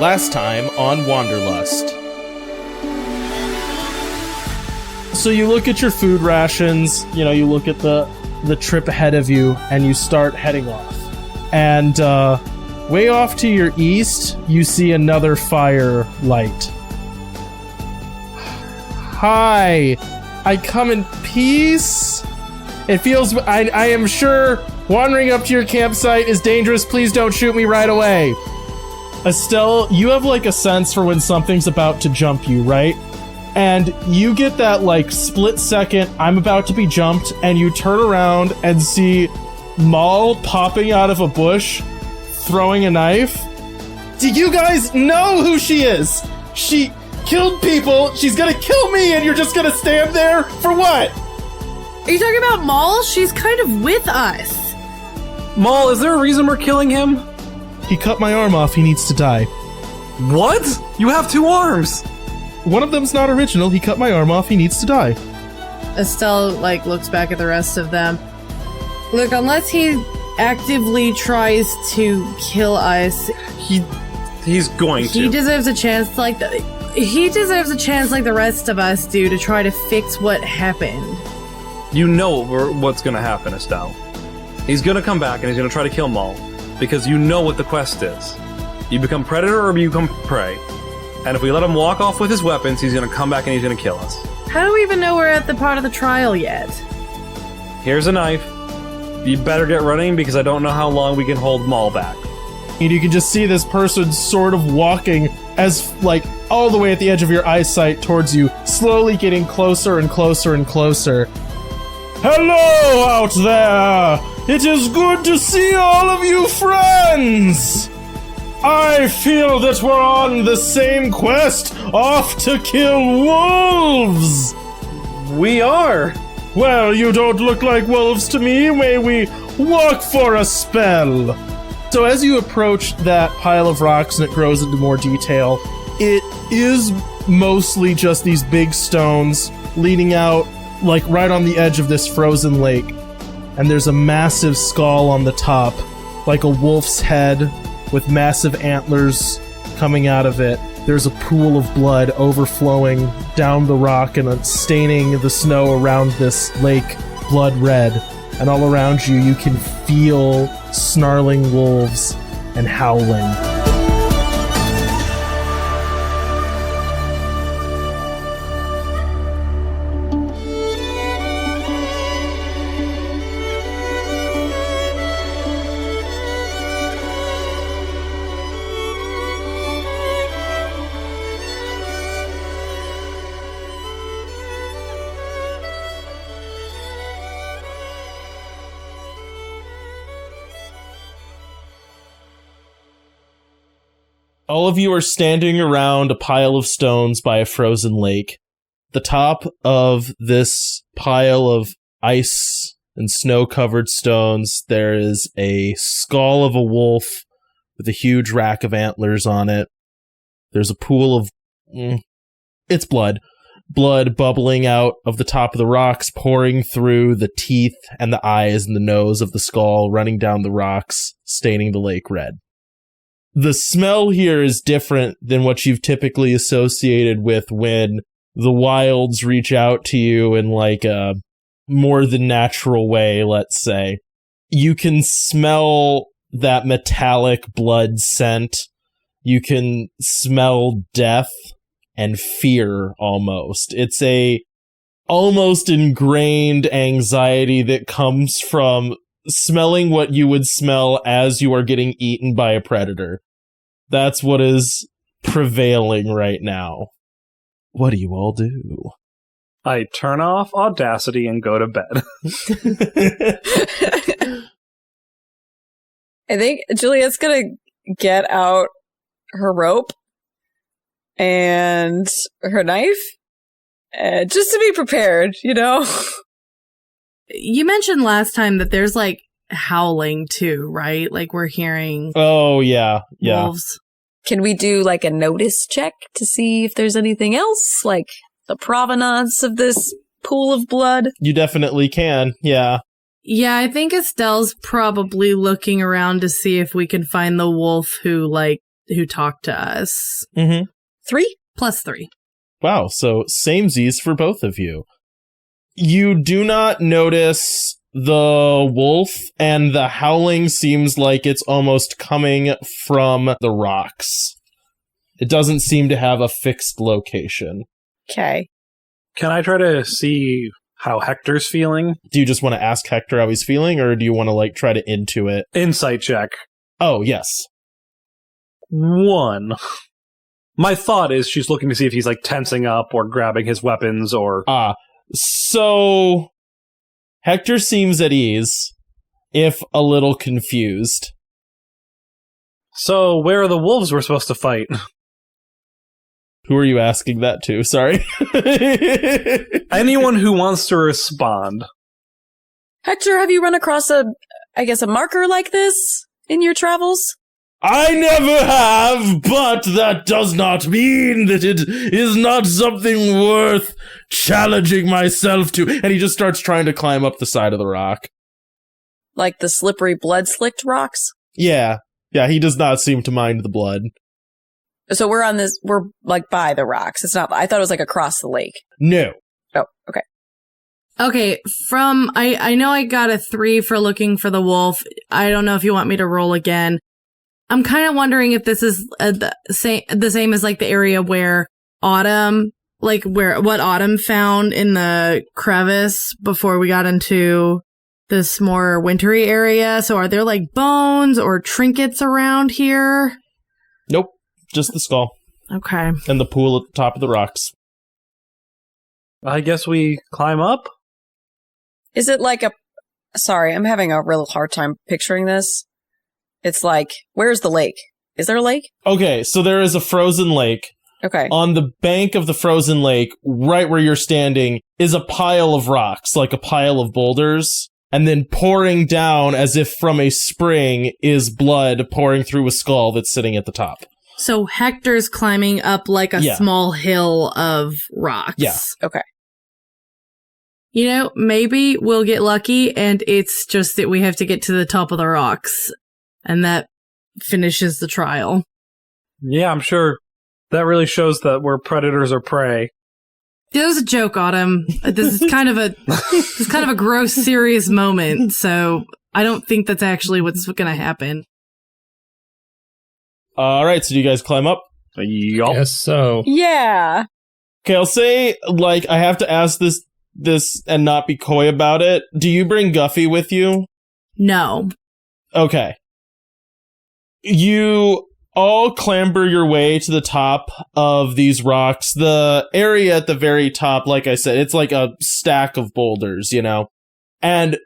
Last time on Wanderlust. So you look at your food rations, you look at the trip ahead of you, and you start heading off. And way off to your east, you see another fire light. Hi, I come in peace. It feels, I am sure wandering up to your campsite is dangerous. Please don't shoot me right away. Estelle, you have like a sense for when something's about to jump you, right? And you get that like split second, I'm about to be jumped, and you turn around and see Maul popping out of a bush, throwing a knife. Do you guys know who she is? She killed people, she's gonna kill me, and you're just gonna stand there for what? Are you talking about Maul? She's kind of with us. Maul, is there a reason we're killing him? He cut my arm off, he needs to die. What? You have 2 arms! One of them's not original, he cut my arm off, he needs to die. Estelle, looks back at the rest of them. Look, unless he actively tries to kill us... He's going to. He deserves a chance like the rest of us do to try to fix what happened. You know what's gonna happen, Estelle. He's gonna come back and he's gonna try to kill Maul. Because you know what the quest is. You become predator or you become prey. And if we let him walk off with his weapons, he's gonna come back and he's gonna kill us. How do we even know we're at the part of the trial yet? Here's a knife. You better get running because I don't know how long we can hold Maul back. And you can just see this person sort of walking as, all the way at the edge of your eyesight towards you, slowly getting closer and closer and closer. Hello out there! It is good to see all of you friends! I feel that we're on the same quest, off to kill wolves! We are! Well, you don't look like wolves to me. May we walk for a spell? So as you approach that pile of rocks and it grows into more detail, it is mostly just these big stones leading out, right on the edge of this frozen lake. And there's a massive skull on the top, like a wolf's head with massive antlers coming out of it. There's a pool of blood overflowing down the rock and staining the snow around this lake blood red. And all around you, you can feel snarling wolves and howling. All of you are standing around a pile of stones by a frozen lake. The top of this pile of ice and snow-covered stones, there is a skull of a wolf with a huge rack of antlers on it. There's a pool of... it's blood. Blood bubbling out of the top of the rocks, pouring through the teeth and the eyes and the nose of the skull, running down the rocks, staining the lake red. The smell here is different than what you've typically associated with when the wilds reach out to you in a more than natural way, let's say. You can smell that metallic blood scent. You can smell death and fear almost. It's a almost ingrained anxiety that comes from smelling what you would smell as you are getting eaten by a predator. That's what is prevailing right now. What do you all do? I turn off Audacity and go to bed. I think Juliet's gonna get out her rope and her knife, just to be prepared, You mentioned last time that there's howling too, right? We're hearing oh yeah wolves. Can we do a notice check to see if there's anything else, the provenance of this pool of blood? You definitely can, yeah. Yeah, I think Estelle's probably looking around to see if we can find the wolf who who talked to us. Mm-hmm. 3? +3. Wow, so samesies for both of you. You do not notice the wolf, and the howling seems like it's almost coming from the rocks. It doesn't seem to have a fixed location. Okay. Can I try to see how Hector's feeling? Do you just want to ask Hector how he's feeling, or do you want to, like, try to intuit? Insight check. Oh, yes. 1. My thought is she's looking to see if he's, like, tensing up or grabbing his weapons or... So Hector seems at ease, if a little confused. So, where are the wolves we're supposed to fight? Who are you asking that to? Sorry. Anyone who wants to respond. Hector, have you run across a marker like this in your travels? I never have, but that does not mean that it is not something worth challenging myself to. And he just starts trying to climb up the side of the rock. Like the slippery blood-slicked rocks? Yeah, he does not seem to mind the blood. So we're like by the rocks. It's not, I thought it was like across the lake. No. Oh, okay. Okay, I know I got a 3 for looking for the wolf. I don't know if you want me to roll again. I'm kind of wondering if this is the same as like the area where Autumn found in the crevice before we got into this more wintry area. So are there like bones or trinkets around here? Nope. Just the skull. Okay. And the pool at the top of the rocks. I guess we climb up? Is it like sorry, I'm having a real hard time picturing this. It's like, where's the lake? Is there a lake? Okay, so there is a frozen lake. Okay. On the bank of the frozen lake, right where you're standing, is a pile of rocks, like a pile of boulders. And then pouring down, as if from a spring, is blood pouring through a skull that's sitting at the top. So Hector's climbing up like a small hill of rocks. Yeah. Okay. You know, maybe we'll get lucky and it's just that we have to get to the top of the rocks. And that finishes the trial. Yeah, I'm sure that really shows that we're predators or prey. It was a joke, Autumn. This is kind of a gross, serious moment. So I don't think that's actually what's going to happen. All right, so do you guys climb up? Yup. Yes, so. Yeah. Okay, I'll say, like, I have to ask this and not be coy about it. Do you bring Guffy with you? No. Okay. You all clamber your way to the top of these rocks. The area at the very top, like I said, it's like a stack of boulders, you know? And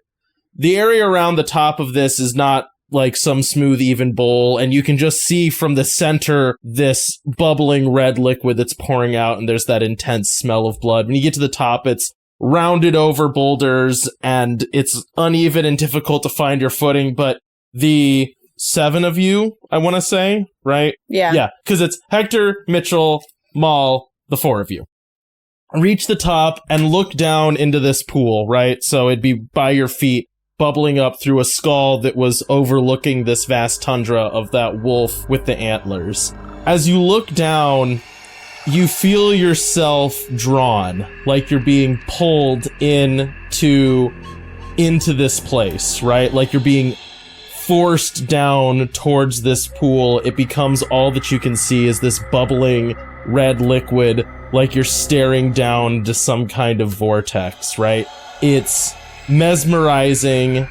the area around the top of this is not like some smooth, even bowl, and you can just see from the center this bubbling red liquid that's pouring out, and there's that intense smell of blood. When you get to the top, it's rounded over boulders, and it's uneven and difficult to find your footing, but the 7 of you, I want to say, right? Yeah. Yeah, because it's Hector, Mitchell, Maul, the 4 of you. Reach the top and look down into this pool, right? So it'd be by your feet, bubbling up through a skull that was overlooking this vast tundra of that wolf with the antlers. As you look down, you feel yourself drawn, like you're being pulled into this place, right? Like you're being forced down towards this pool. It becomes all that you can see is this bubbling red liquid, like you're staring down to some kind of vortex, right? It's mesmerizing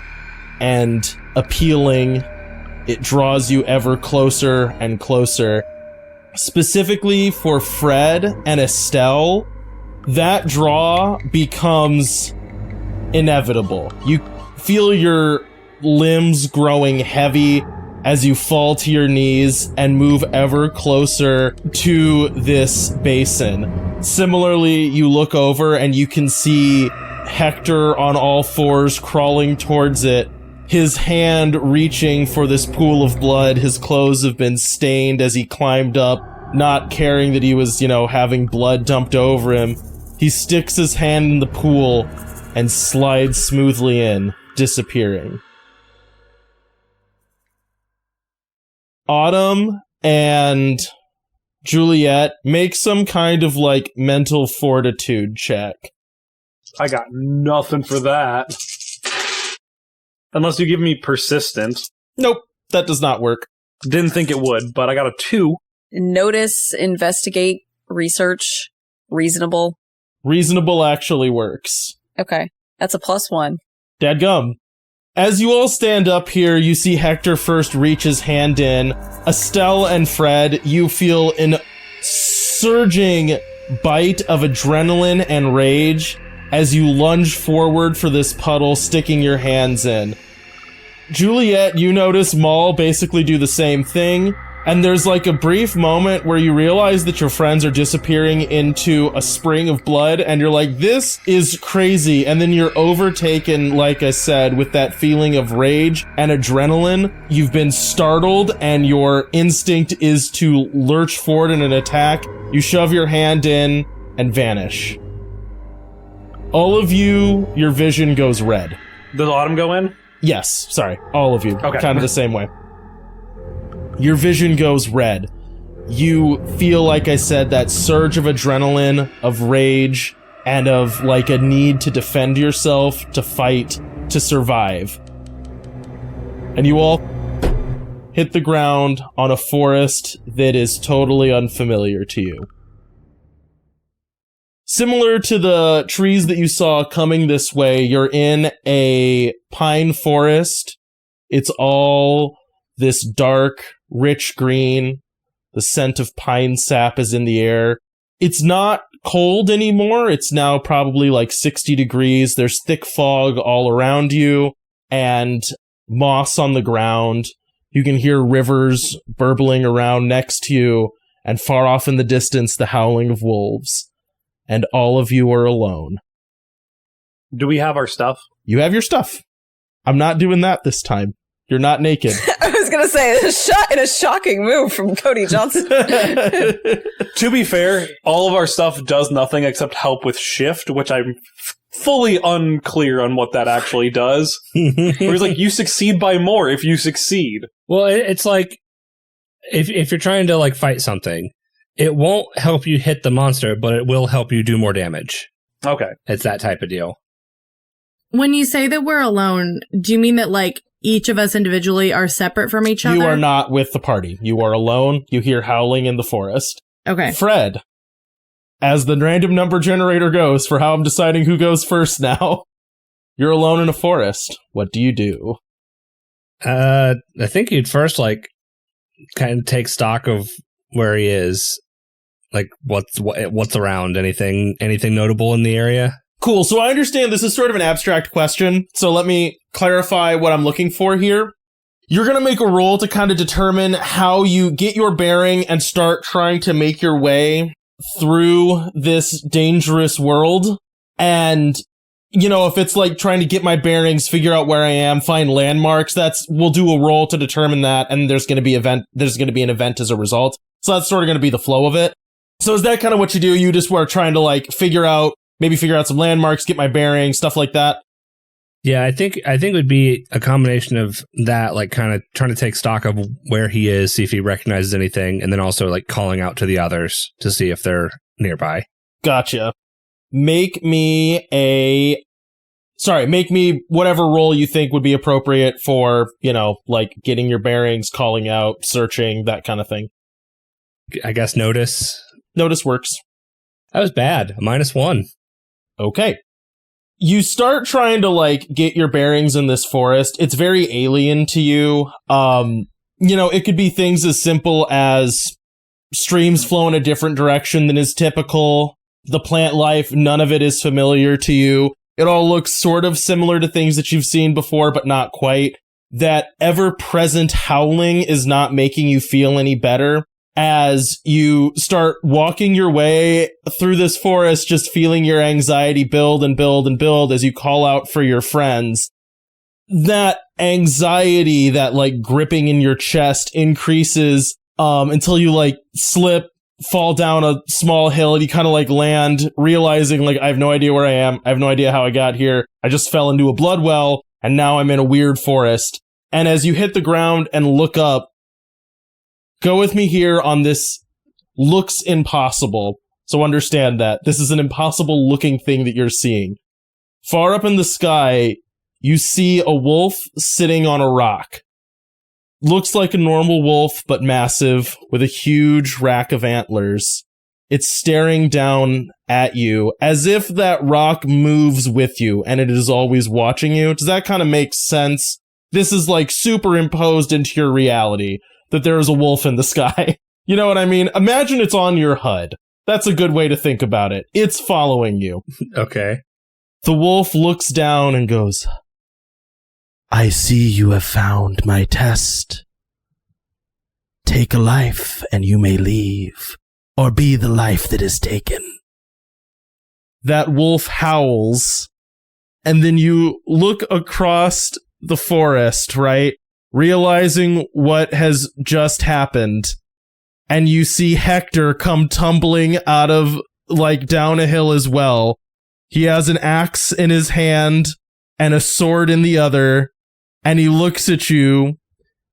and appealing. It draws you ever closer and closer. Specifically for Fred and Estelle, that draw becomes inevitable. You feel your limbs growing heavy as you fall to your knees and move ever closer to this basin. Similarly, you look over and you can see Hector on all fours crawling towards it, his hand reaching for this pool of blood. His clothes have been stained as he climbed up, not caring that he was, having blood dumped over him. He sticks his hand in the pool and slides smoothly in, disappearing. Autumn and Juliet, make some kind of like mental fortitude check. I got nothing for that. Unless you give me persistent. Nope, that does not work. Didn't think it would, but I got a 2. Notice, investigate, research, reasonable. Reasonable actually works. Okay, that's a +1. Dadgum. As you all stand up here, you see Hector first reach his hand in. Estelle and Fred, you feel an surging bite of adrenaline and rage as you lunge forward for this puddle, sticking your hands in. Juliet, you notice Maul basically do the same thing, and there's like a brief moment where you realize that your friends are disappearing into a spring of blood, and you're like, this is crazy, and then you're overtaken, like I said, with that feeling of rage and adrenaline. You've been startled, and your instinct is to lurch forward in an attack. You shove your hand in and vanish. All of you, your vision goes red. Does Autumn go in? Yes, sorry, all of you. Okay. Kind of the same way. Your vision goes red. You feel, like I said, that surge of adrenaline, of rage, and of like a need to defend yourself, to fight, to survive. And you all hit the ground on a forest that is totally unfamiliar to you. Similar to the trees that you saw coming this way, you're in a pine forest. It's all this dark, rich green. The scent of pine sap is in the air. It's not cold anymore. It's now probably like 60 degrees. There's thick fog all around you and moss on the ground. You can hear rivers burbling around next to you, and far off in the distance, the howling of wolves. And all of you are alone. Do we have our stuff? You have your stuff. I'm not doing that this time. You're not naked. I was going to say, in a shocking move from Cody Johnson. To be fair, all of our stuff does nothing except help with shift, which I'm fully unclear on what that actually does. Where it's like, you succeed by more if you succeed. Well, it's like, if you're trying to like fight something, it won't help you hit the monster, but it will help you do more damage. Okay. It's that type of deal. When you say that we're alone, do you mean that like each of us individually are separate from each other? You are not with the party. You are alone. You hear howling in the forest. Okay. Fred, as the random number generator goes for how I'm deciding who goes first now, you're alone in a forest. What do you do? I think you'd first like kind of take stock of where he is. Like what's around? Anything notable in the area? Cool. So I understand this is sort of an abstract question. So let me clarify what I'm looking for here. You're going to make a roll to kind of determine how you get your bearing and start trying to make your way through this dangerous world. And, you know, if it's like trying to get my bearings, figure out where I am, find landmarks, we'll do a roll to determine that. And there's going to be an event as a result. So that's sort of going to be the flow of it. So is that kind of what you do? You just were trying to like figure out some landmarks, get my bearings, stuff like that? Yeah, I think it would be a combination of that, like kind of trying to take stock of where he is, see if he recognizes anything, and then also like calling out to the others to see if they're nearby. Gotcha. Make me whatever role you think would be appropriate for, you know, like getting your bearings, calling out, searching, that kind of thing. I guess notice. Notice works. That was bad. -1. Okay. You start trying to like get your bearings in this forest. It's very alien to you. You know, it could be things as simple as streams flow in a different direction than is typical. The plant life, none of it is familiar to you. It all looks sort of similar to things that you've seen before, but not quite. That ever-present howling is not making you feel any better. As you start walking your way through this forest, just feeling your anxiety build and build and build as you call out for your friends. That anxiety, that like gripping in your chest increases until you like slip, fall down a small hill, and you kind of like land, realizing like, I have no idea where I am. I have no idea how I got here. I just fell into a blood well, and now I'm in a weird forest. And as you hit the ground and look up, go with me here on this looks impossible. So understand that this is an impossible looking thing that you're seeing. Far up in the sky, you see a wolf sitting on a rock. Looks like a normal wolf, but massive, with a huge rack of antlers. It's staring down at you as if that rock moves with you and it is always watching you. Does that kind of make sense? This is like superimposed into your reality that there is a wolf in the sky. You know what I mean? Imagine it's on your HUD. That's a good way to think about it. It's following you. Okay. The wolf looks down and goes, I see you have found my test. Take a life and you may leave, or be the life that is taken. That wolf howls, and then you look across the forest, right? Realizing what has just happened, and you see Hector come tumbling out of, like, down a hill as well. He has an axe in his hand and a sword in the other, and he looks at you,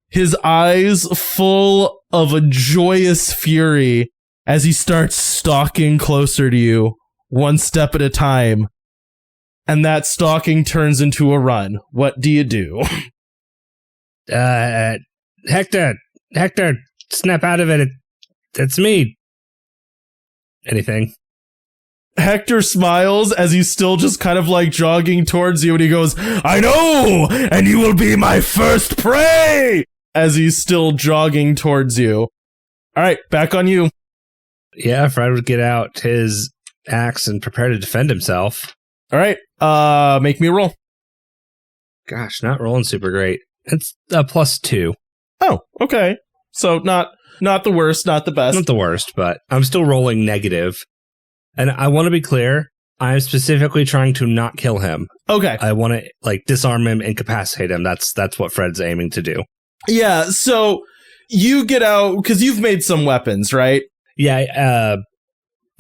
his eyes full of a joyous fury as he starts stalking closer to you, one step at a time. And that stalking turns into a run. What do you do? Hector, snap out of it. It's me. Anything? Hector smiles as he's still just kind of like jogging towards you, and he goes, I know, and you will be my first prey, as he's still jogging towards you. All right, back on you. Yeah, Fred would get out his axe and prepare to defend himself. All right, make me a roll. Gosh, not rolling super great. It's a +2. Oh, okay. So not the worst, not the best. Not the worst, but I'm still rolling negative. And I want to be clear, I'm specifically trying to not kill him. Okay. I want to like disarm him, incapacitate him. That's what Fred's aiming to do. Yeah, so you get out because you've made some weapons, right? Yeah,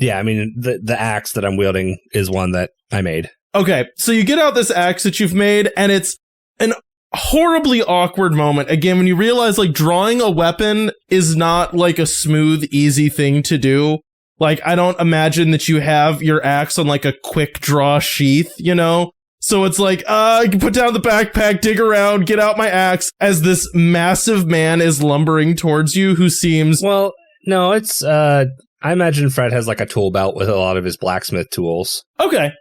I mean the axe that I'm wielding is one that I made. Okay, so you get out this axe that you've made, and it's an horribly awkward moment. Again, when you realize like drawing a weapon is not like a smooth, easy thing to do. Like, I don't imagine that you have your axe on like a quick draw sheath, you know? So it's like, I can put down the backpack, dig around, get out my axe, as this massive man is lumbering towards you who seems... Well, no, it's, I imagine Fred has like a tool belt with a lot of his blacksmith tools. Okay,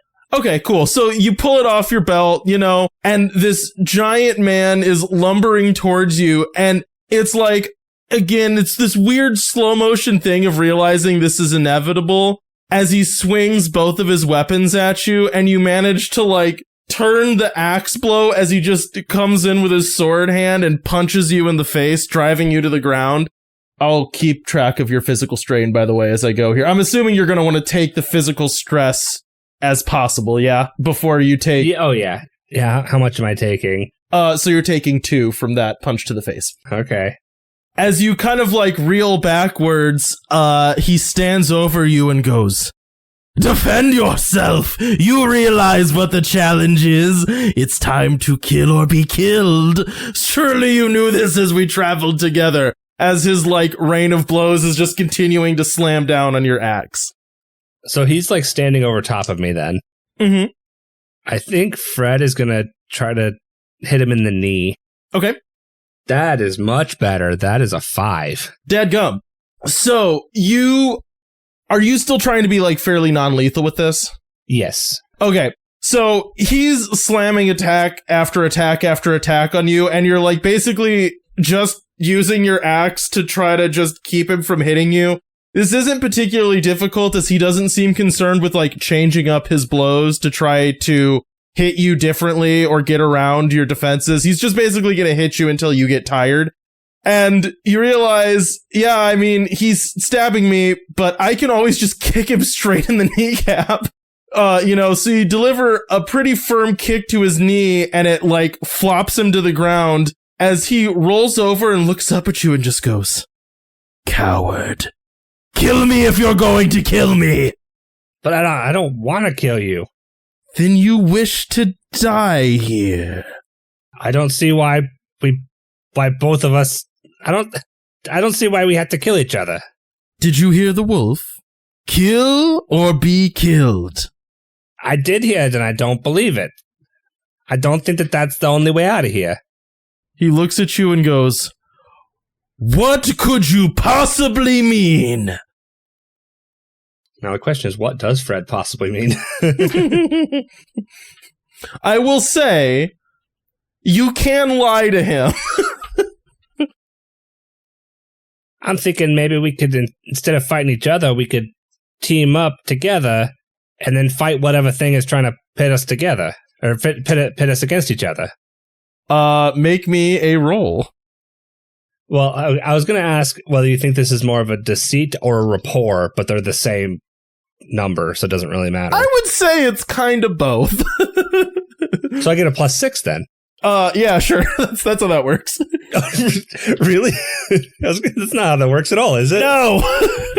cool. So you pull it off your belt, you know, and this giant man is lumbering towards you, and it's like, again, it's this weird slow motion thing of realizing this is inevitable as he swings both of his weapons at you, and you manage to like turn the axe blow as he just comes in with his sword hand and punches you in the face, driving you to the ground. I'll keep track of your physical strain, by the way, as I go here. I'm assuming you're going to want to take the physical stress as possible, yeah? Before you take... Yeah, oh, yeah. Yeah, how much am I taking? So you're taking 2 from that punch to the face. Okay. As you kind of like reel backwards, he stands over you and goes, defend yourself! You realize what the challenge is. It's time to kill or be killed. Surely you knew this as we traveled together. As his like rain of blows is just continuing to slam down on your axe. So he's like standing over top of me then. Mm-hmm. I think Fred is going to try to hit him in the knee. Okay. That is much better. That is a 5. Dadgum. So are you still trying to be like fairly non-lethal with this? Yes. Okay. So he's slamming attack after attack after attack on you, and you're like basically just using your axe to try to just keep him from hitting you. This isn't particularly difficult as he doesn't seem concerned with like changing up his blows to try to hit you differently or get around your defenses. He's just basically going to hit you until you get tired. And you realize, yeah, I mean, he's stabbing me, but I can always just kick him straight in the kneecap. So you deliver a pretty firm kick to his knee, and it like flops him to the ground as he rolls over and looks up at you and just goes, coward. Kill me if you're going to kill me. But I don't want to kill you. Then you wish to die here. I don't see why both of us... I don't see why we had to kill each other. Did you hear the wolf? Kill or be killed. I did hear it, and I don't believe it. I don't think that that's the only way out of here. He looks at you and goes, what could you possibly mean? Now the question is, what does Fred possibly mean? I will say, you can lie to him. I'm thinking maybe we could, instead of fighting each other, we could team up together and then fight whatever thing is trying to pit us together, or pit us against each other. Make me a roll. Well, I was going to ask whether you think this is more of a deceit or a rapport, but they're the same number, so it doesn't really matter. I would say it's kind of both. So I get a +6 then. Yeah, sure. That's how that works. Really? That's not how that works at all, is it? No.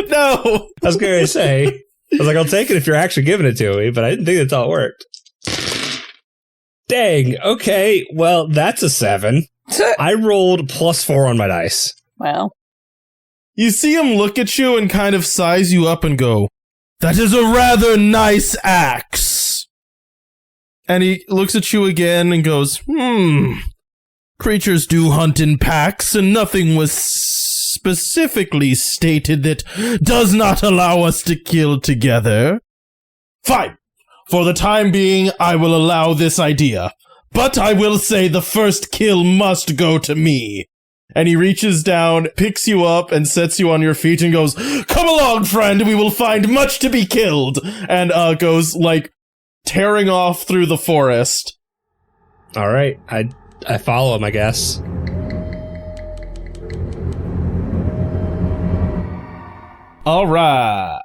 No. I was going to say, I was like, I'll take it if you're actually giving it to me, but I didn't think that's how it worked. Dang. Okay. Well, that's a 7. I rolled +4 on my dice. Wow. You see him look at you and kind of size you up and go, that is a rather nice axe. And he looks at you again and goes, creatures do hunt in packs, and nothing was specifically stated that does not allow us to kill together. Fine. For the time being, I will allow this idea. But I will say the first kill must go to me. And he reaches down, picks you up, and sets you on your feet and goes, come along, friend, we will find much to be killed. And goes, like, tearing off through the forest. All right. I follow him, I guess. All right.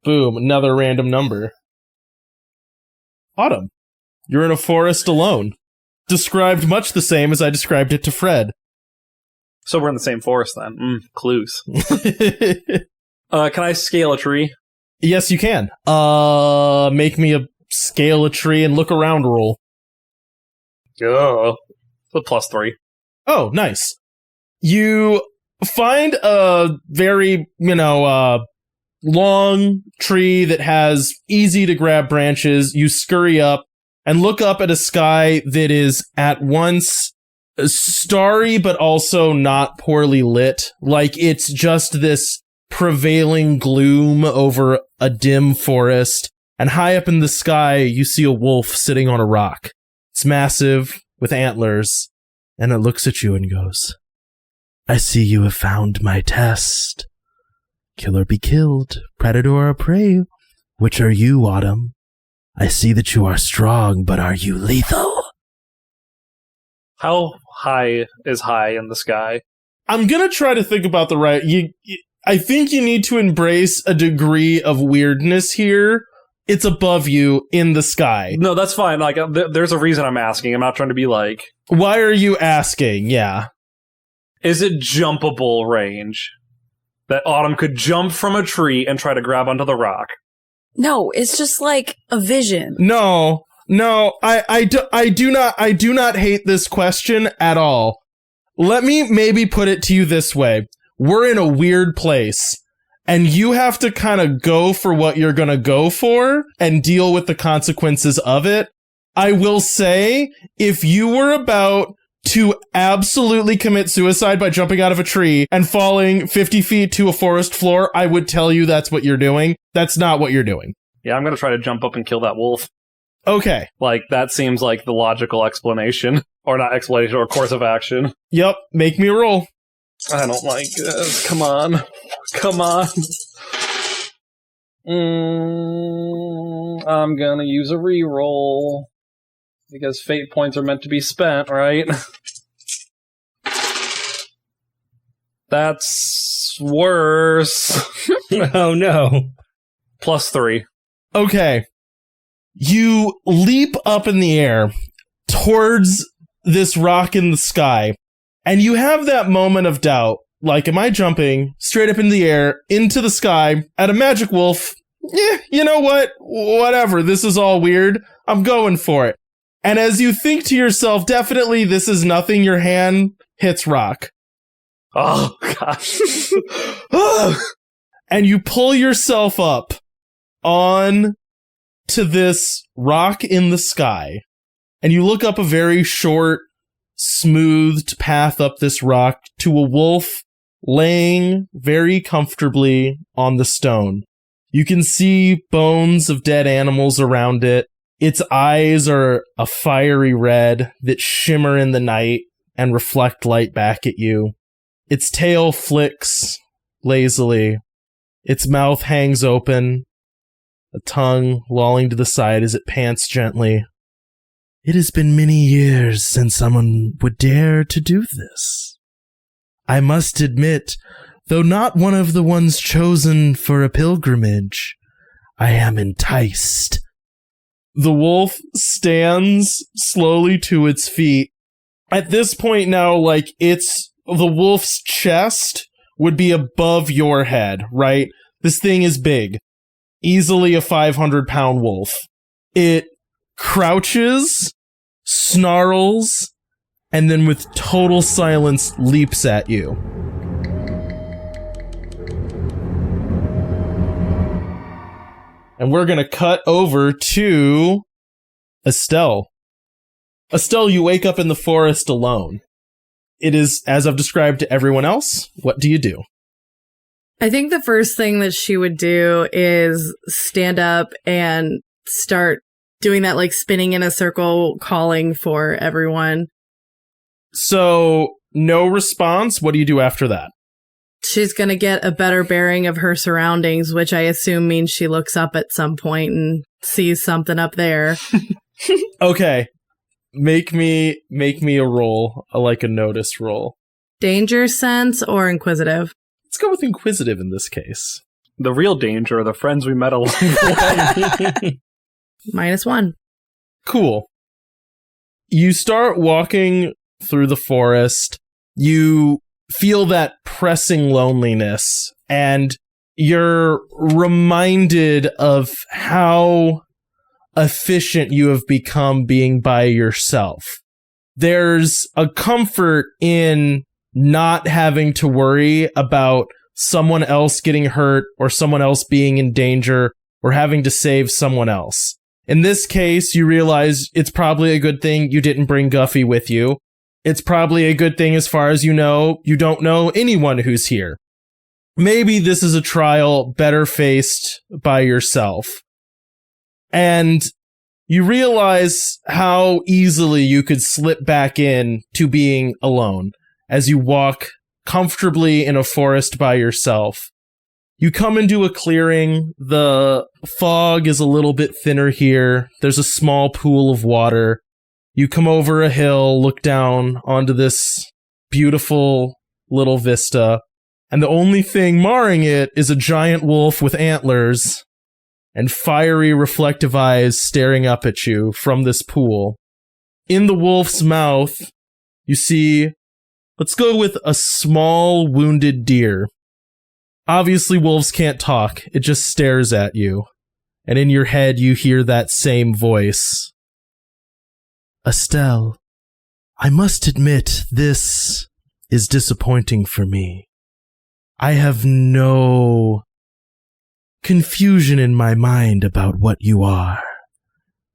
Boom, another random number. Autumn. You're in a forest alone. Described much the same as I described it to Fred. So we're in the same forest then. Clues. Can I scale a tree? Yes, you can. Make me a scale a tree and look around roll. Oh, the +3. Oh, nice. You find a very, long tree that has easy to grab branches. You scurry up and look up at a sky that is at once starry but also not poorly lit. Like it's just this prevailing gloom over a dim forest. And high up in the sky, you see a wolf sitting on a rock. It's massive, with antlers, and it looks at you and goes, I see you have found my test. Kill or be killed, predator or prey. Which are you, Autumn? I see that you are strong, but are you lethal? How high is high in the sky? I'm gonna try to think about the right... I think you need to embrace a degree of weirdness here. It's above you in the sky. No, that's fine. Like, there's a reason I'm asking. I'm not trying to be like... Why are you asking? Yeah. Is it jumpable range? That Autumn could jump from a tree and try to grab onto the rock? No, it's just like a vision. No, I do not hate this question at all. Let me maybe put it to you this way. We're in a weird place, and you have to kind of go for what you're going to go for and deal with the consequences of it. I will say, if you were about to absolutely commit suicide by jumping out of a tree and falling 50 feet to a forest floor, I would tell you that's what you're doing. That's not what you're doing. Yeah, I'm going to try to jump up and kill that wolf. Okay. Like, that seems like the logical explanation. Or not explanation, or course of action. Yep, make me a roll. I don't like this. Come on. Come on. I'm gonna use a reroll. Because fate points are meant to be spent, right? That's worse. Oh no. +3. Okay. You leap up in the air towards this rock in the sky, and you have that moment of doubt. Like, am I jumping straight up in the air into the sky at a magic wolf? Yeah, you know what? Whatever. This is all weird. I'm going for it. And as you think to yourself, definitely this is nothing, your hand hits rock. Oh, gosh. And you pull yourself up on to this rock in the sky. And you look up a very short, smoothed path up this rock to a wolf laying very comfortably on the stone. You can see bones of dead animals around it. Its eyes are a fiery red that shimmer in the night and reflect light back at you. Its tail flicks lazily. Its mouth hangs open, a tongue lolling to the side as it pants gently. It has been many years since someone would dare to do this. I must admit, though not one of the ones chosen for a pilgrimage, I am enticed. The wolf stands slowly to its feet. At this point now, like, the wolf's chest would be above your head, right? This thing is big. Easily a 500-pound wolf. It crouches, snarls, and then with total silence leaps at you. And we're gonna cut over to Estelle. Estelle, you wake up in the forest alone. It is, as I've described to everyone else. What do you do? I think the first thing that she would do is stand up and start doing that, like, spinning in a circle, calling for everyone. So, no response. What do you do after that? She's going to get a better bearing of her surroundings, which I assume means she looks up at some point and sees something up there. Okay. Make me a roll, like a notice roll. Danger sense or inquisitive? Let's go with inquisitive in this case. The real danger are the friends we met along the way. -1. Cool. You start walking through the forest. You feel that pressing loneliness, and you're reminded of how efficient you have become being by yourself. There's a comfort in not having to worry about someone else getting hurt or someone else being in danger or having to save someone else. In this case, you realize it's probably a good thing you didn't bring Guffy with you. It's probably a good thing as far as you don't know anyone who's here. Maybe this is a trial better faced by yourself. And you realize how easily you could slip back in to being alone as you walk comfortably in a forest by yourself. You come into a clearing. The fog is a little bit thinner here. There's a small pool of water. You come over a hill, look down onto this beautiful little vista, and the only thing marring it is a giant wolf with antlers and fiery reflective eyes staring up at you from this pool. In the wolf's mouth, you see, let's go with a small wounded deer. Obviously, wolves can't talk. It just stares at you. And in your head, you hear that same voice. Estelle, I must admit this is disappointing for me. I have no confusion in my mind about what you are.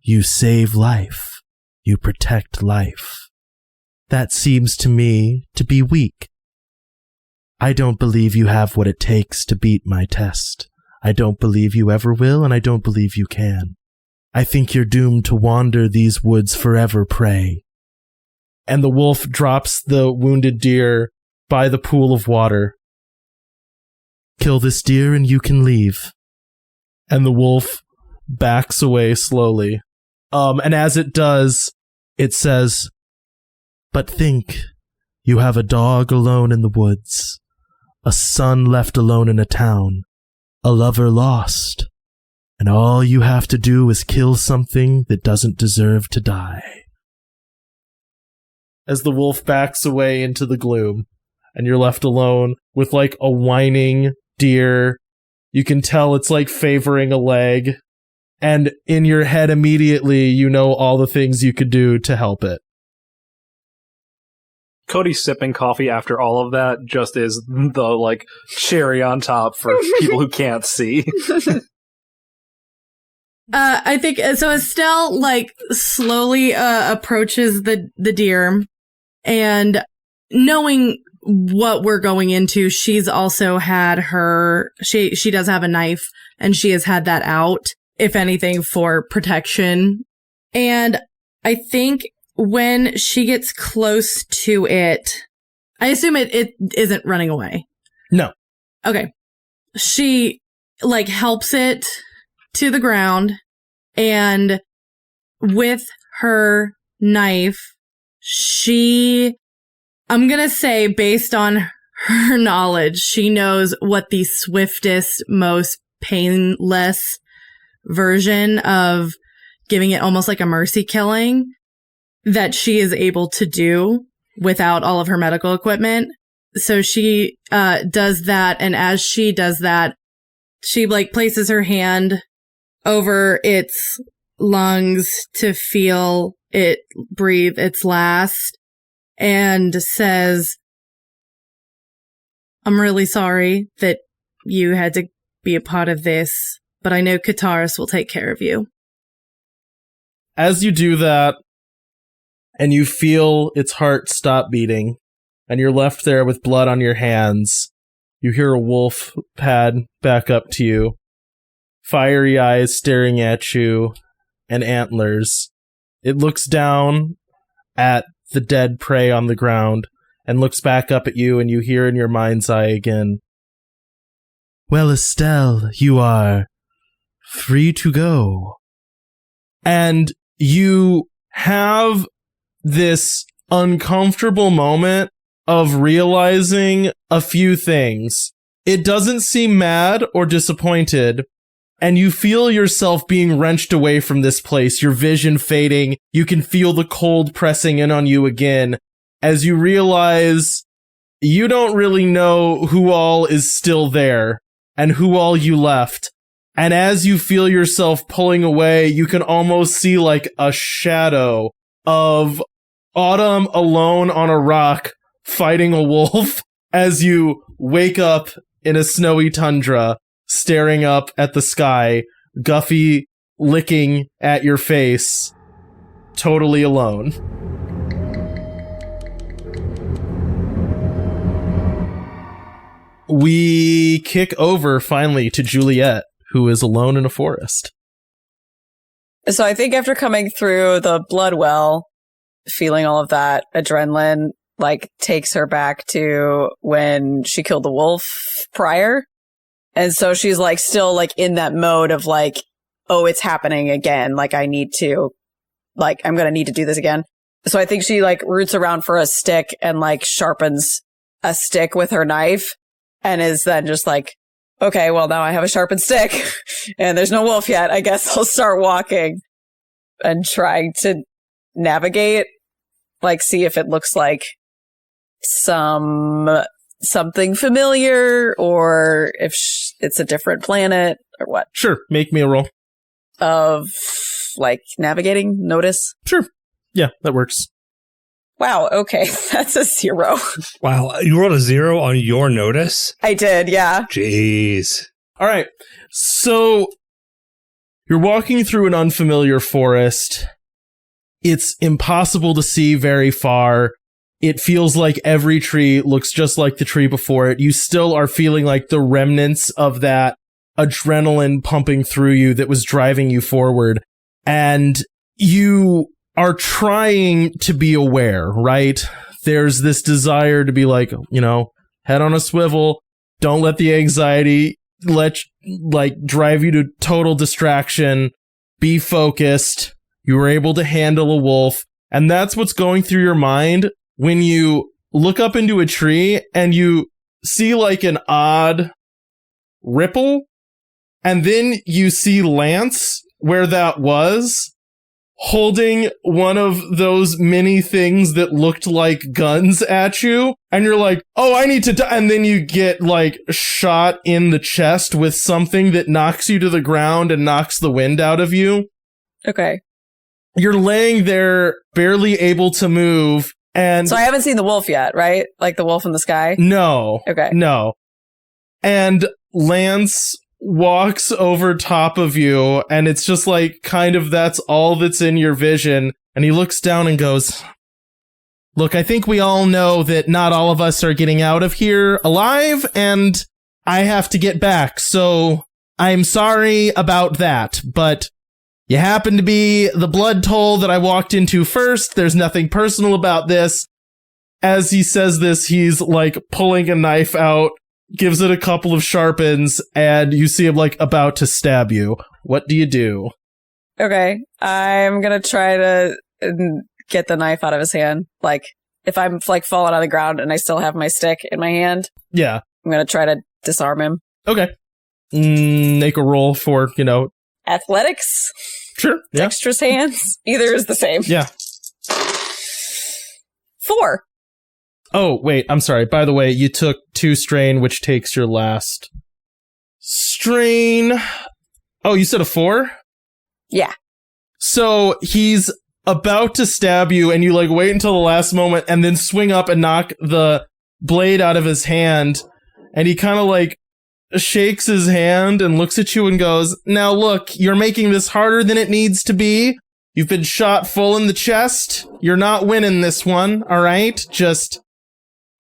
You save life. You protect life. That seems to me to be weak. I don't believe you have what it takes to beat my test. I don't believe you ever will, and I don't believe you can. I think you're doomed to wander these woods forever, prey. And the wolf drops the wounded deer by the pool of water. Kill this deer and you can leave. And the wolf backs away slowly. And as it does, it says, but think, you have a dog alone in the woods, a son left alone in a town, a lover lost, and all you have to do is kill something that doesn't deserve to die. As the wolf backs away into the gloom, and you're left alone with like a whining deer, you can tell it's like favoring a leg, and in your head immediately you know all the things you could do to help it. Cody sipping coffee after all of that just is the, like, cherry on top for people who can't see. I think so. Estelle like slowly approaches the deer, and knowing what we're going into, she's also had she does have a knife, and she has had that out, if anything, for protection. And I think when she gets close to it, I assume it isn't running away. No. Okay. She like helps it to the ground, and with her knife, I'm gonna say, based on her knowledge, she knows what the swiftest, most painless version of giving it almost like a mercy killing that she is able to do without all of her medical equipment. So she does that, and as she does that, she like places her hand over its lungs to feel it breathe its last, and says, "I'm really sorry that you had to be a part of this, but I know Kataris will take care of you." As you do that, and you feel its heart stop beating, and you're left there with blood on your hands, you hear a wolf pad back up to you, fiery eyes staring at you, and antlers. It looks down at the dead prey on the ground, and looks back up at you, and you hear in your mind's eye again, "Well, Estelle, you are free to go." And you have this uncomfortable moment of realizing a few things. It doesn't seem mad or disappointed, and you feel yourself being wrenched away from this place, your vision fading. You can feel the cold pressing in on you again as you realize you don't really know who all is still there and who all you left. And as you feel yourself pulling away, you can almost see like a shadow of Autumn alone on a rock fighting a wolf as you wake up in a snowy tundra, staring up at the sky, Guffy licking at your face, totally alone. We kick over finally to Juliet, who is alone in a forest. So I think after coming through the blood well, feeling all of that adrenaline, like, takes her back to when she killed the wolf prior. And so she's like still like in that mode of like, oh, it's happening again. Like, I'm going to need to do this again. So I think she like roots around for a stick and like sharpens a stick with her knife, and is then just like, okay, well, now I have a sharpened stick and there's no wolf yet. I guess I'll start walking and trying to navigate, like, see if it looks like something familiar, or if it's a different planet or what. Sure, make me a roll. Of, like, navigating, notice? Sure. Yeah, that works. Wow, okay. That's a 0. Wow, you rolled a 0 on your notice? I did, yeah. Jeez. All right, so you're walking through an unfamiliar forest. It's impossible to see very far. It feels like every tree looks just like the tree before it. You still are feeling like the remnants of that adrenaline pumping through you that was driving you forward. And you are trying to be aware, right? There's this desire to be like, head on a swivel. Don't let the anxiety drive you to total distraction. Be focused. You were able to handle a wolf. And that's what's going through your mind when you look up into a tree and you see like an odd ripple. And then you see Lance where that was, holding one of those mini things that looked like guns at you, and you're like, oh, I need to die, and then you get, like, shot in the chest with something that knocks you to the ground and knocks the wind out of you. Okay. You're laying there, barely able to move, And So I haven't seen the wolf yet, right? Like the wolf in the sky? no. Okay. No. And Lance walks over top of you, and it's just like kind of that's all that's in your vision. And he looks down and goes, look, I think we all know that not all of us are getting out of here alive, and I have to get back. So I'm sorry about that, but you happen to be the blood toll that I walked into first. There's nothing personal about this. As he says this, he's like pulling a knife out, gives it a couple of sharpens, and you see him like about to stab you. What do you do? Okay. I'm going to try to get the knife out of his hand. Like, if I'm like falling on the ground and I still have my stick in my hand, Yeah. I'm going to try to disarm him. Okay. Make a roll for, Athletics? Sure. Yeah. Dexterous hands? Either is the same. Yeah. 4. Oh, wait. I'm sorry. By the way, you took 2 strain, which takes your last strain. Oh, you said a 4? Yeah. So he's about to stab you, and you like wait until the last moment and then swing up and knock the blade out of his hand. And he kind of like shakes his hand and looks at you and goes, now look, you're making this harder than it needs to be. You've been shot full in the chest. You're not winning this one, all right? Just,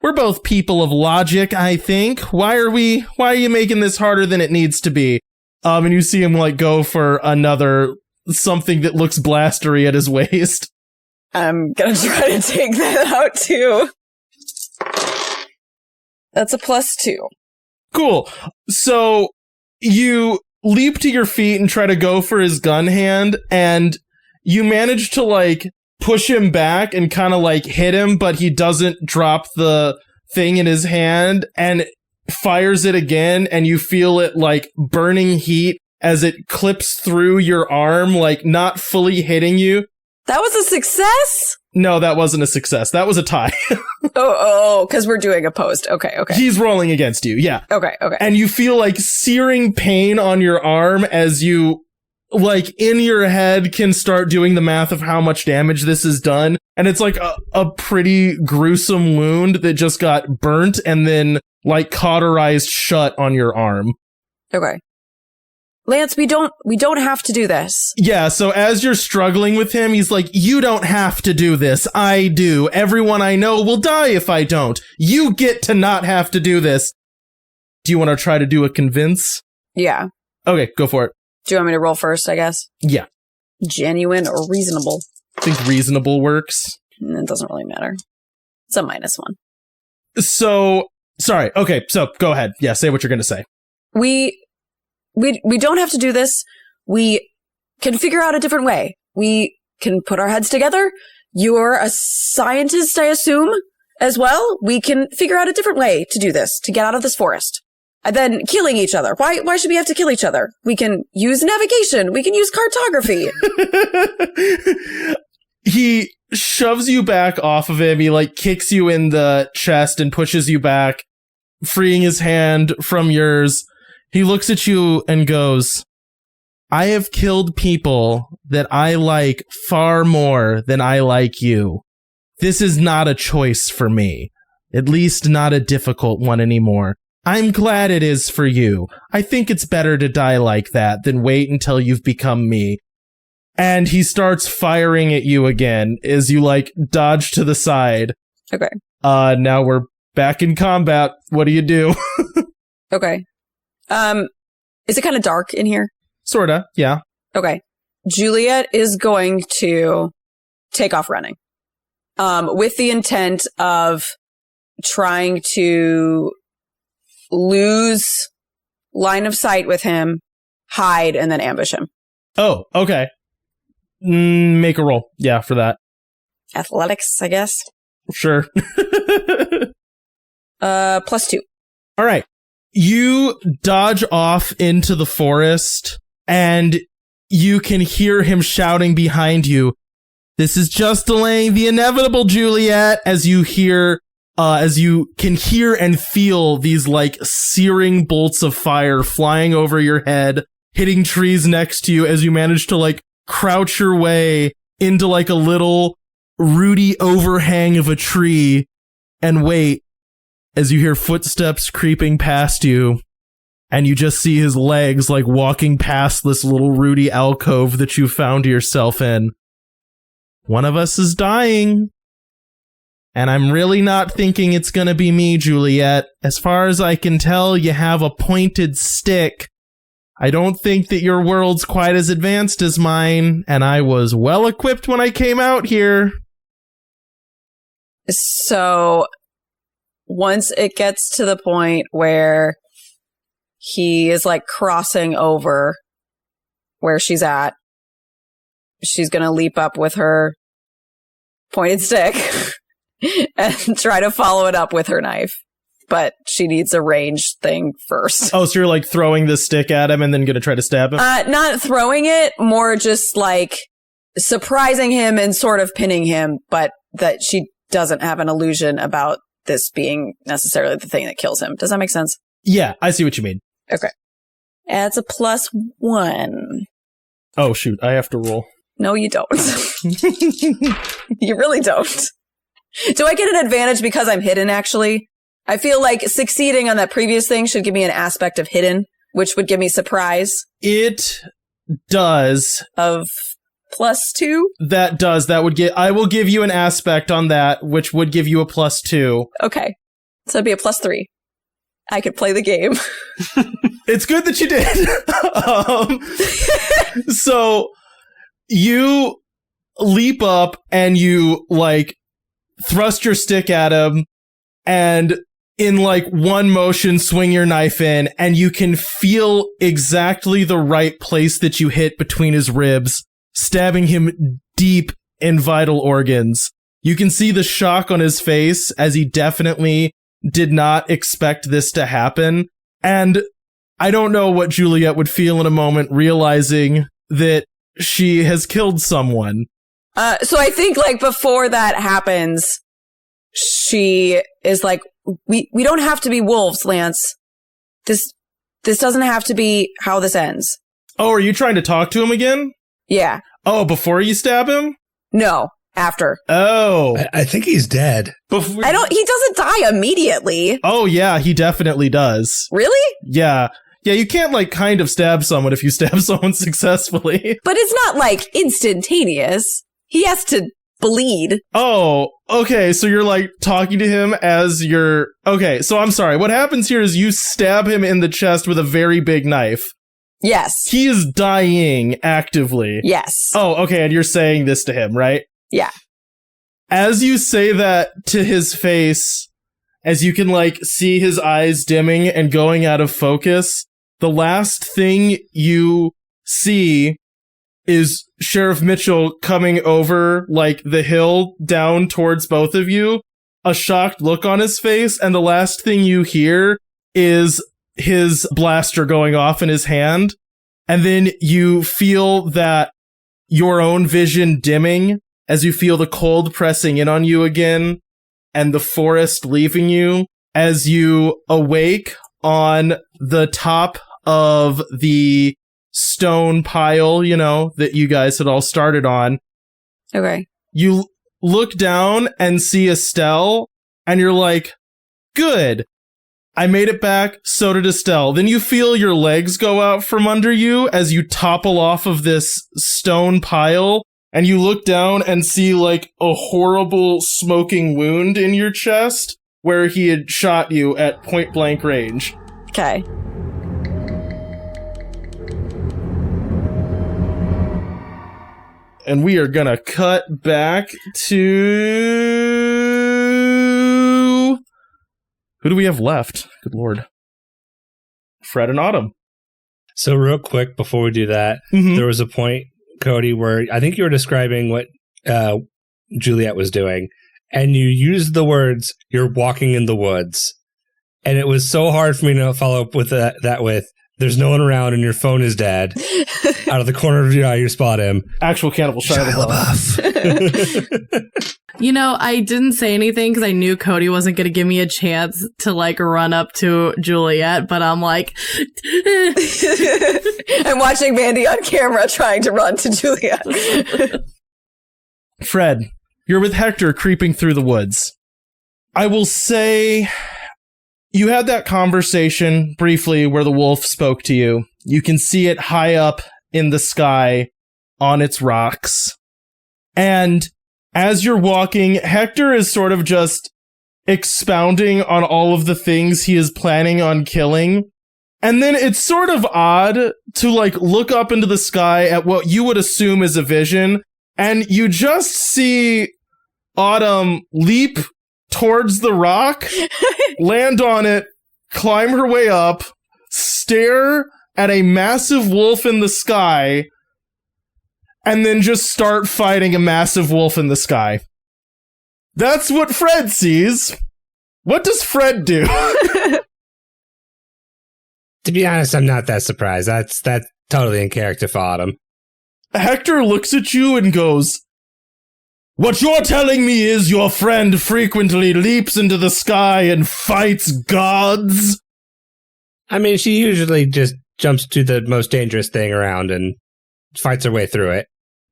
we're both people of logic, I think. Why are you making this harder than it needs to be? And you see him like go for another something that looks blastery at his waist. I'm going to try to take that out too. That's a +2. Cool. So you leap to your feet and try to go for his gun hand, and you manage to like push him back and kind of like hit him, but he doesn't drop the thing in his hand and fires it again, and you feel it like burning heat as it clips through your arm, like not fully hitting you. That was a success? No, that wasn't a success. That was a tie. Because we're doing opposed. Okay. He's rolling against you, yeah. Okay. And you feel like searing pain on your arm as you, like, in your head can start doing the math of how much damage this has done. And it's like a pretty gruesome wound that just got burnt and then, like, cauterized shut on your arm. Okay. Lance, we don't have to do this. Yeah, so as you're struggling with him, he's like, you don't have to do this. I do. Everyone I know will die if I don't. You get to not have to do this. Do you want to try to do a convince? Yeah. Okay, go for it. Do you want me to roll first, I guess? Yeah. Genuine or reasonable? I think reasonable works. It doesn't really matter. It's a -1. So, sorry. Okay, so go ahead. Yeah, say what you're going to say. We don't have to do this. We can figure out a different way. We can put our heads together. You're a scientist, I assume, as well. We can figure out a different way to do this, to get out of this forest. And then killing each other. Why should we have to kill each other? We can use navigation. We can use cartography. He shoves you back off of him. He like kicks you in the chest and pushes you back, freeing his hand from yours. He looks at you and goes, I have killed people that I like far more than I like you. This is not a choice for me. At least not a difficult one anymore. I'm glad it is for you. I think it's better to die like that than wait until you've become me. And he starts firing at you again as you like dodge to the side. Okay. Now we're back in combat. What do you do? Okay. Is it kind of dark in here? Sorta, yeah. Okay. Juliet is going to take off running. With the intent of trying to lose line of sight with him, hide, and then ambush him. Oh, okay. Make a roll. Yeah, for that. Athletics, I guess. Sure. +2. All right. You dodge off into the forest, and you can hear him shouting behind you, this is just delaying the inevitable, Juliet, as you can hear and feel these, like, searing bolts of fire flying over your head, hitting trees next to you as you manage to, like, crouch your way into, like, a little rooty overhang of a tree and wait as you hear footsteps creeping past you, and you just see his legs like walking past this little rooty alcove that you found yourself in. One of us is dying. And I'm really not thinking it's gonna be me, Juliet. As far as I can tell, you have a pointed stick. I don't think that your world's quite as advanced as mine, and I was well equipped when I came out here. So, once it gets to the point where he is like crossing over where she's at, she's gonna leap up with her pointed stick and try to follow it up with her knife. But she needs a ranged thing first. Oh, so you're like throwing the stick at him and then gonna try to stab him? Not throwing it, more just like surprising him and sort of pinning him, but that she doesn't have an illusion about this being necessarily the thing that kills him. Does that make sense? Yeah, I see what you mean. Okay. Adds a +1. Oh, shoot, I have to roll. No, you don't. You really don't. Do I get an advantage because I'm hidden, actually? I feel like succeeding on that previous thing should give me an aspect of hidden, which would give me surprise. It does. Of +2? That does. That would I will give you an aspect on that, which would give you a +2. Okay. So it'd be a +3. I could play the game. It's good that you did. So you leap up and you like thrust your stick at him and in like one motion swing your knife in, and you can feel exactly the right place that you hit between his ribs, stabbing him deep in vital organs. You can see the shock on his face as he definitely did not expect this to happen. And I don't know what Juliet would feel in a moment realizing that she has killed someone. So I think like before that happens, she is like, we don't have to be wolves, Lance. This doesn't have to be how this ends. Oh, are you trying to talk to him again? Yeah. Oh, before you stab him? No, after. Oh. I think he's dead. He doesn't die immediately. Oh, yeah, he definitely does. Really? Yeah. Yeah, you can't, like, kind of stab someone if you stab someone successfully. But it's not, like, instantaneous. He has to bleed. Oh, okay, so you're, like, talking to him as you're... Okay, so I'm sorry. What happens here is you stab him in the chest with a very big knife. Yes. He is dying actively. Yes. Oh, okay, and you're saying this to him, right? Yeah. As you say that to his face, as you can, like, see his eyes dimming and going out of focus, the last thing you see is Sheriff Mitchell coming over, like, the hill down towards both of you, a shocked look on his face, and the last thing you hear is his blaster going off in his hand, and then you feel that your own vision dimming as you feel the cold pressing in on you again, and the forest leaving you, as you awake on the top of the stone pile, you know, that you guys had all started on. Okay. You look down and see Estelle, and you're like, good. I made it back, so did Estelle. Then you feel your legs go out from under you as you topple off of this stone pile, and you look down and see, like, a horrible smoking wound in your chest where he had shot you at point-blank range. Okay. And we are gonna cut back to... Who do we have left? Good lord. Fred and Autumn. So real quick, before we do that, there was a point, Cody, where I think you were describing what Juliet was doing, and you used the words, "you're walking in the woods." And it was so hard for me to follow up with that with, "There's no one around and your phone is dead." Out of the corner of your eye, you spot him. Actual cannibal Shia LaBeouf. You know, I didn't say anything because I knew Cody wasn't going to give me a chance to, like, run up to Juliet, but I'm like... I'm watching Mandy on camera trying to run to Juliet. Fred, You're with Hector creeping through the woods. I will say you had that conversation briefly where the wolf spoke to you. You can see it high up in the sky on its rocks. And as you're walking, Hector is sort of just expounding on all of the things he is planning on killing. And then it's sort of odd to look up into the sky at what you would assume is a vision, and you just see Autumn leap towards the rock, land on it, climb her way up, stare at a massive wolf in the sky, and then just start fighting a massive wolf in the sky. That's what Fred sees. What does Fred do? To be honest, I'm not that surprised. That's totally in character for Autumn. Hector looks at you and goes, "What you're telling me is your friend frequently leaps into the sky and fights gods?" I mean, she usually just jumps to the most dangerous thing around and fights her way through it.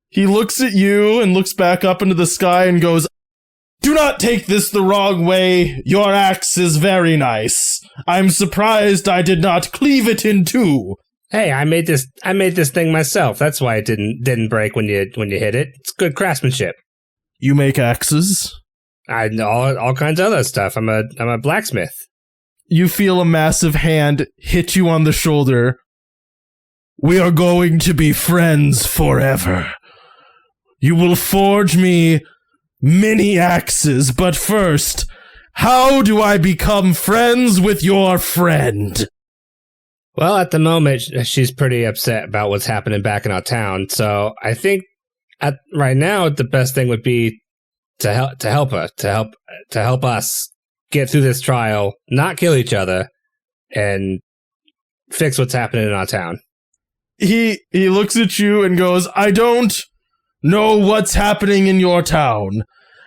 He looks at you and looks back up into the sky and goes, "Do not take this the wrong way. Your axe is very nice. I'm surprised I did not cleave it in two." Hey, I made this thing myself. That's why it didn't break when you hit it. It's good craftsmanship. You make axes? I know all kinds of other stuff. I'm a blacksmith. You feel a massive hand hit you on the shoulder. "We are going to be friends forever. You will forge me many axes, but first, how do I become friends with your friend?" Well, at the moment, she's pretty upset about what's happening back in our town. So I think right now the best thing would be to help her, to help us get through this trial, not kill each other, and fix what's happening in our town. He looks at you and goes, "I don't know what's happening in your town.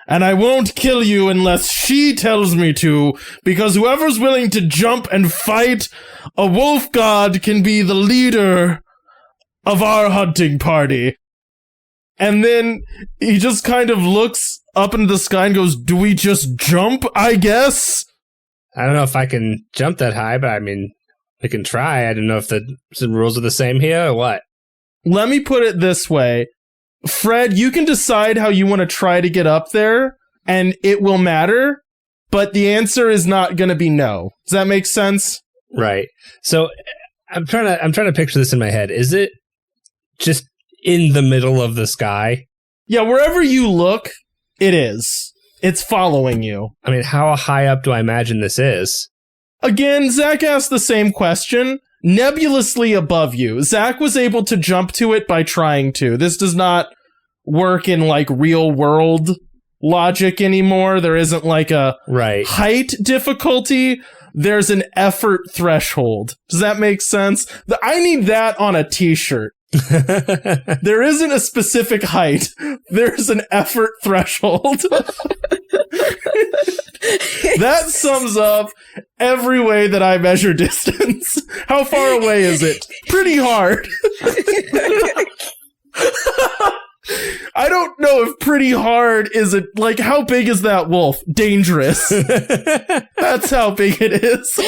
And I won't kill you unless she tells me to, because whoever's willing to jump and fight a wolf god can be the leader of our hunting party." And then he just kind of looks up into the sky and goes, "Do we just jump, I guess?" I don't know if I can jump that high, but I mean, we can try. I don't know if the rules are the same here or what. Let me put it this way. Fred, you can decide how you want to try to get up there, and it will matter, but the answer is not going to be no. Does that make sense? Right. So I'm trying to picture this in my head. Is it just in the middle of the sky? Yeah, wherever you look, it is. It's following you. I mean, how high up do I imagine this is? Again, Zach asked the same question. Nebulously above you. Zach was able to jump to it by trying to. This does not work in real world logic anymore. There isn't a height difficulty. There's an effort threshold. Does that make sense? I need that on a t-shirt. There isn't a specific height. There's an effort threshold. That sums up every way that I measure distance. How far away is it? Pretty hard. I don't know if pretty hard is it. How big is that wolf? Dangerous. That's how big it is.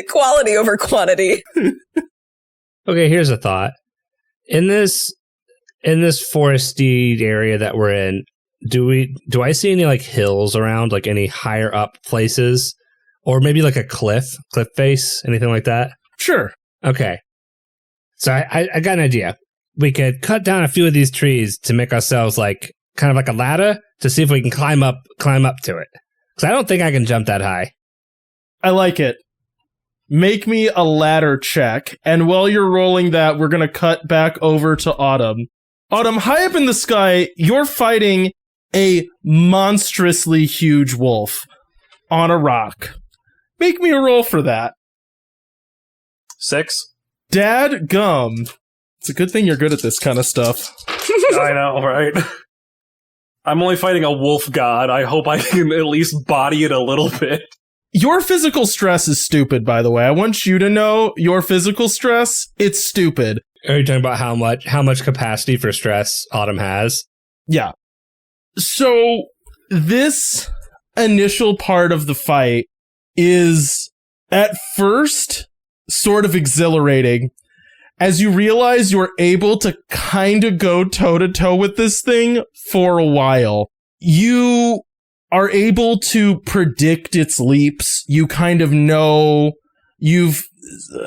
Quality over quantity. Okay, here's a thought. In this foresty area that we're in, do I see any hills around, any higher up places, or maybe a cliff face, anything like that? Sure. Okay. So I got an idea. We could cut down a few of these trees to make ourselves kind of like a ladder to see if we can climb up to it. Because I don't think I can jump that high. I like it. Make me a ladder check, and while you're rolling that, we're going to cut back over to Autumn. Autumn, high up in the sky, you're fighting a monstrously huge wolf on a rock. Make me a roll for that. 6. Dad gum. It's a good thing you're good at this kind of stuff. I know, right? I'm only fighting a wolf god. I hope I can at least body it a little bit. Your physical stress is stupid, by the way. I want you to know your physical stress, it's stupid. Are you talking about how much capacity for stress Autumn has? Yeah. So this initial part of the fight is at first sort of exhilarating as you realize you're able to kind of go toe to toe with this thing for a while. You are able to predict its leaps. You kind of know, you've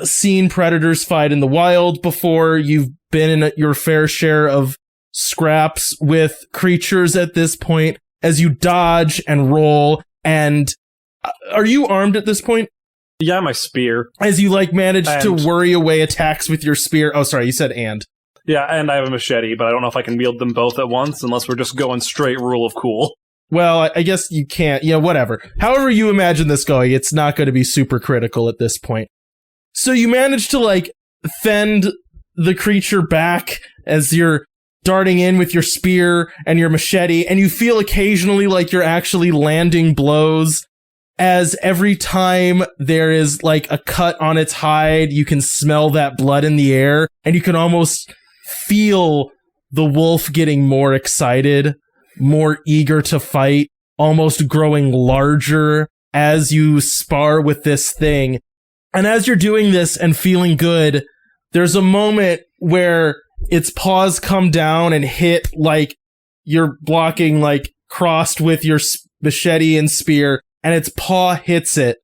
seen predators fight in the wild before. You've been in your fair share of scraps with creatures at this point as you dodge and roll. And are you armed at this point? Yeah, my spear. As you manage to worry away attacks with your spear. Oh, sorry, you said and. Yeah, and I have a machete, but I don't know if I can wield them both at once unless we're just going straight rule of cool. Well, I guess you can't. Whatever. However you imagine this going, it's not going to be super critical at this point. So you manage to fend the creature back as you're darting in with your spear and your machete, and you feel occasionally like you're actually landing blows, as every time there is a cut on its hide, you can smell that blood in the air, and you can almost feel the wolf getting more excited, more eager to fight, almost growing larger as you spar with this thing. And as you're doing this and feeling good, there's a moment where its paws come down and hit you're blocking crossed with your machete and spear, and its paw hits it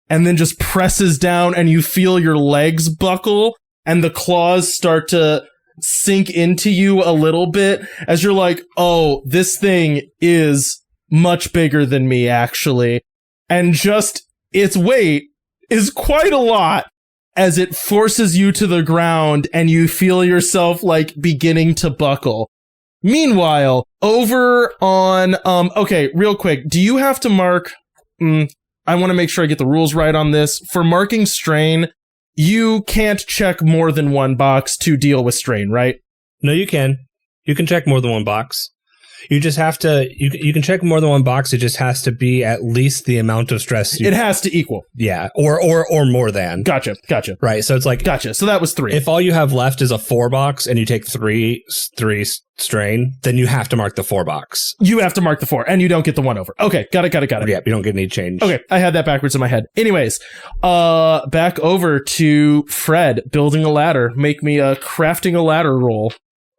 and then just presses down, and you feel your legs buckle and the claws start to sink into you a little bit as you're like, oh, this thing is much bigger than me, actually. And just its weight is quite a lot as it forces you to the ground and you feel yourself beginning to buckle. Meanwhile, over on, okay, real quick, do you have to mark, I want to make sure I get the rules right on this. For marking strain, you can't check more than one box to deal with strain, right? No, you can. You can check more than one box. You just have to, you can check more than one box. It just has to be at least the amount of stress. It has to equal. Yeah. Or more than. Gotcha. Right. So it's gotcha. So that was 3. If all you have left is a 4 box and you take 3 strain, then you have to mark the 4 box. You have to mark the 4 and you don't get the 1 over. Okay. Got it. Yeah. You don't get any change. Okay. I had that backwards in my head. Anyways, back over to Fred building a ladder. Make me a crafting a ladder roll.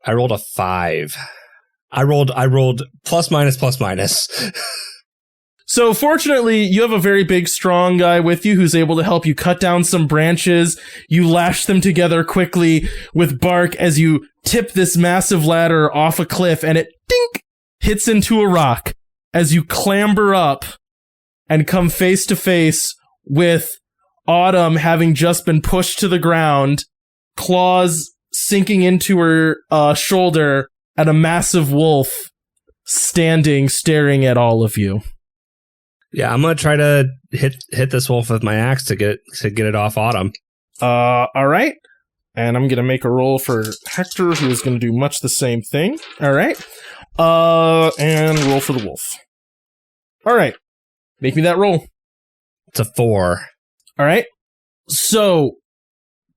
I rolled a 5. I rolled plus minus. So fortunately, you have a very big, strong guy with you who's able to help you cut down some branches. You lash them together quickly with bark as you tip this massive ladder off a cliff, and it dink hits into a rock as you clamber up and come face to face with Autumn having just been pushed to the ground, claws sinking into her shoulder, and a massive wolf standing, staring at all of you. Yeah, I'm gonna try to hit this wolf with my axe to get it off Autumn. All right, and I'm gonna make a roll for Hector, who is gonna do much the same thing. All right, and roll for the wolf. All right, make me that roll. It's a 4. All right, so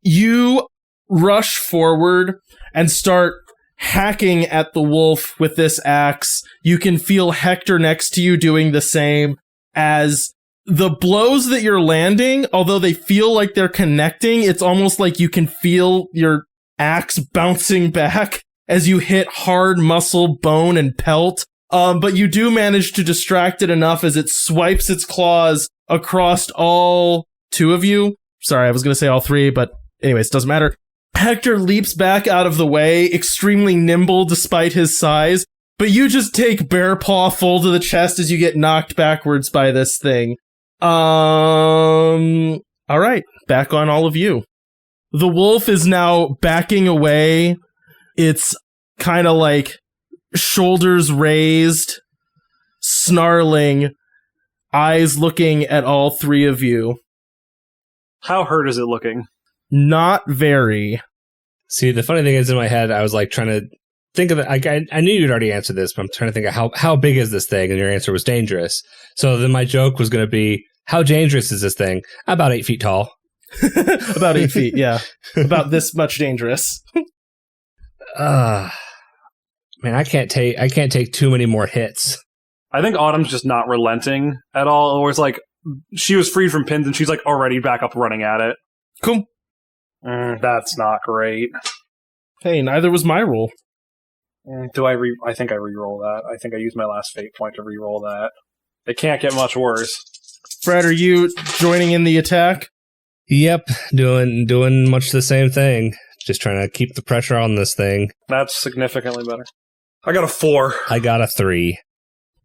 you rush forward and start hacking at the wolf with this axe. You can feel Hector next to you doing the same, as the blows that you're landing, although they feel like they're connecting, it's almost like you can feel your axe bouncing back as you hit hard muscle, bone, and pelt. But you do manage to distract it enough as it swipes its claws across all 2 of you. Sorry, I was going to say all 3, but anyways, doesn't matter. Hector leaps back out of the way, extremely nimble despite his size, but you just take bear paw full to the chest as you get knocked backwards by this thing. All right, back on all of you. The wolf is now backing away. It's kind of shoulders raised, snarling, eyes looking at all 3 of you. How hurt is it looking? Not very. See, the funny thing is, in my head, I was trying to think of it. I knew you'd already answered this, but I'm trying to think of how big is this thing, and your answer was dangerous. So then my joke was going to be, how dangerous is this thing? About 8 feet tall. About 8 feet, yeah. About this much dangerous. Man, I can't take too many more hits. I think Autumn's just not relenting at all. Or it's like she was freed from pins and she's like already back up running at it. Cool. That's not great. Hey, neither was my roll. I think I re-roll that. I think I used my last fate point to re-roll that. It can't get much worse. Fred, are you joining in the attack? Yep, doing much the same thing. Just trying to keep the pressure on this thing. That's significantly better. I got a 4. I got a 3.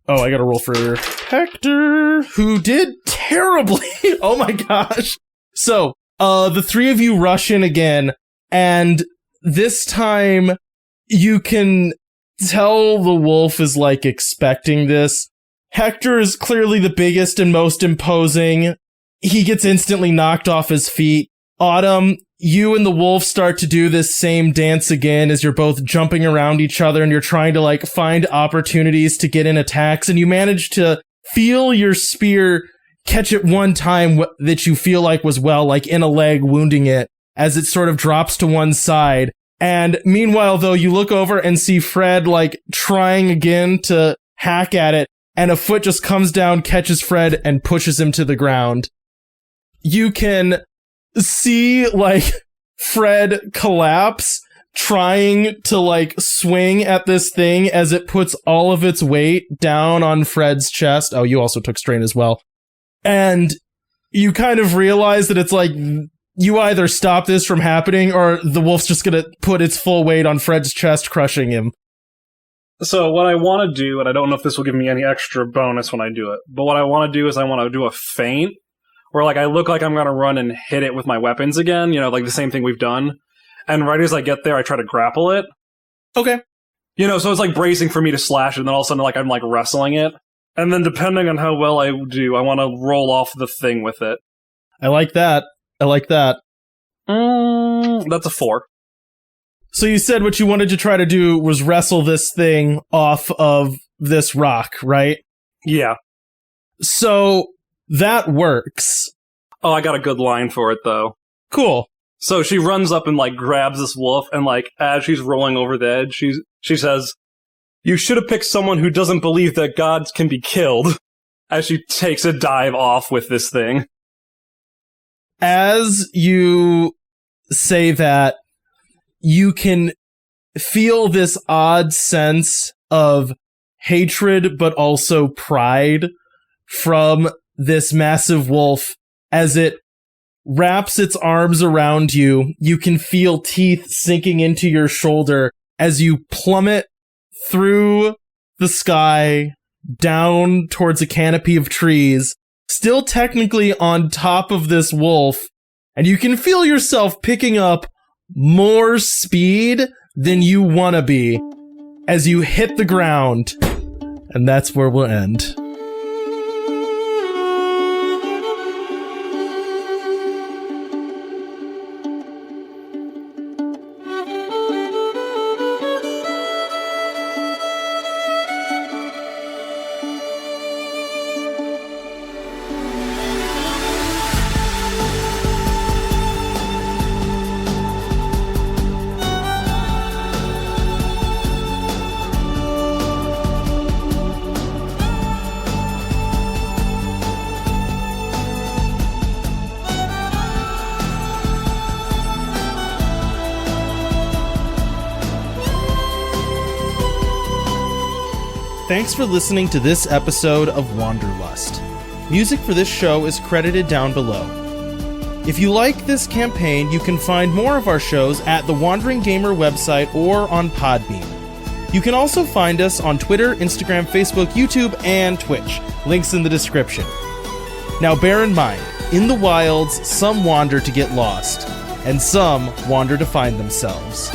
Oh, I got to roll for Hector, who did terribly. Oh my gosh. So, the three of you rush in again, and this time you can tell the wolf is like expecting this. Hector is clearly the biggest and most imposing. He gets instantly knocked off his feet. Autumn, you and the wolf start to do this same dance again as you're both jumping around each other and you're trying to like find opportunities to get in attacks, and you manage to feel your spear catch it one time that you feel like was like in a leg, wounding it as it sort of drops to one side. And meanwhile, though, you look over and see Fred like trying again to hack at it, and a foot just comes down, catches Fred, and pushes him to the ground. You can see like Fred collapse, trying to like swing at this thing as it puts all of its weight down on Fred's chest. Oh, you also took strain as well. And you kind of realize that it's like you either stop this from happening or the wolf's just gonna put its full weight on Fred's chest, crushing him. So what I want to do, and I don't know if this will give me any extra bonus when I do it, but what I want to do is I want to do a feint where like I look like I'm going to run and hit it with my weapons again, you know, like the same thing we've done. And right as I get there, I try to grapple it. Okay. You know, so it's like bracing for me to slash it, and then all of a sudden like I'm like wrestling it. And then depending on how well I do, I want to roll off the thing with it. I like that. That's a 4. So you said what you wanted to try to do was wrestle this thing off of this rock, right? Yeah. So that works. Oh, I got a good line for it, though. Cool. So she runs up and, like, grabs this wolf, and, like, as she's rolling over the edge, she says, "You should have picked someone who doesn't believe that gods can be killed," as she takes a dive off with this thing. As you say that, you can feel this odd sense of hatred, but also pride from this massive wolf. As it wraps its arms around you, you can feel teeth sinking into your shoulder as you plummet through the sky down towards a canopy of trees, still technically on top of this wolf, and you can feel yourself picking up more speed than you want to be as you hit the ground. And that's where we'll end. Thanks for listening to this episode of Wanderlust. Music for this show is credited down below. If you like this campaign, you can find more of our shows at the Wandering Gamer website or on Podbean. You can also find us on Twitter, Instagram, Facebook, YouTube, and Twitch. Links in the description. Now bear in mind, in the wilds, some wander to get lost, and some wander to find themselves.